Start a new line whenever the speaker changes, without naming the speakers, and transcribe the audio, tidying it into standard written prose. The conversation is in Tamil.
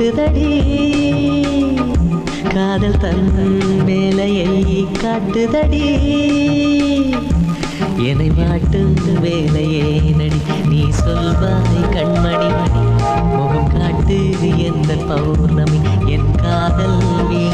ஊட்டுதடி காதல் தன் வேலையை காட்டுதடி என்னை வாட்டும் வேலையே நடி நீ சொல்வாய் கண்மணி முகம் காட்டு எந்த பௌர்ணமி என் காதல் வீண்